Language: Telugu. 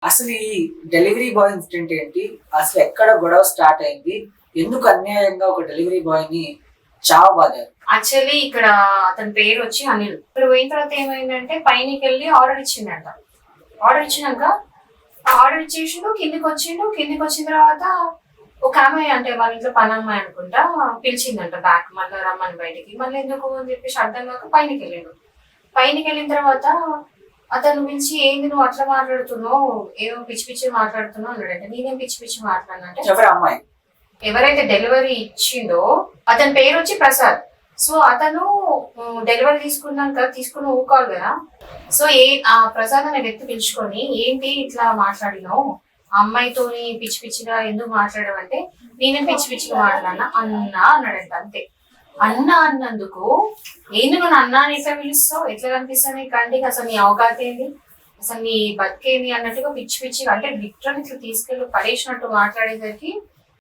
అసలు ఈ డెలివరీ బాయ్ ఇన్సిడెంట్ ఏంటి? అసలు ఎక్కడ గొడవ స్టార్ట్ అయింది? ఎందుకు అన్యాయంగా ఒక డెలివరీ బాయ్ ని చావబాదారు? యాక్చువల్లీ ఇక్కడ అతని పేరు వచ్చి అనిల్. ఇక్కడ పోయిన తర్వాత ఏమైందంటే పైనకి వెళ్ళి ఆర్డర్ ఇచ్చిండంట. ఆర్డర్ ఇచ్చినాక ఆర్డర్ ఇచ్చేసిండు, కిందికి వచ్చిన తర్వాత ఒక ఆమె అంటే వాళ్ళ ఇంట్లో పని అమ్మాయి అనుకుంటా పిలిచిందంట బ్యాక్, మళ్ళీ రమ్మని బయటికి. మళ్ళీ ఎందుకు అని చెప్పేసి అర్థం కాక పైనకి వెళ్ళిన తర్వాత అతను పిలిచి ఏంది నువ్వు అట్లా మాట్లాడుతున్నావు, ఏమో పిచ్చి పిచ్చి మాట్లాడుతున్నావు అన్నాడంటే. నేనేం పిచ్చి పిచ్చి మాట్లాడినంటే ఎవరైతే డెలివరీ ఇచ్చిండో అతని పేరు వచ్చి ప్రసాద్. సో అతను డెలివరీ తీసుకుని ఊకోవాలి కదా. సో ఆ ప్రసాద్ అనే వ్యక్తి పిలుచుకొని ఏంటి ఇట్లా మాట్లాడినావు, ఆ అమ్మాయితోని పిచ్చి పిచ్చిగా ఎందుకు మాట్లాడమంటే నేనేం పిచ్చి పిచ్చిగా మాట్లాడినా అన్నా అన్నాడంట. అంతే. అన్న అన్నందుకు ఏంది నువ్వు అన్నా అని ఎట్లా పిలుస్తావు, ఎట్లా కనిపిస్తావు నీ కంటికి, అసలు నీ అవకాశం ఏంది, అసలు నీ బతికేంది అన్నట్టుగా పిచ్చి పిచ్చిగా అంటే లిటరల్ ఇట్లా తీసుకెళ్ళి పడేసినట్టు మాట్లాడేసరికి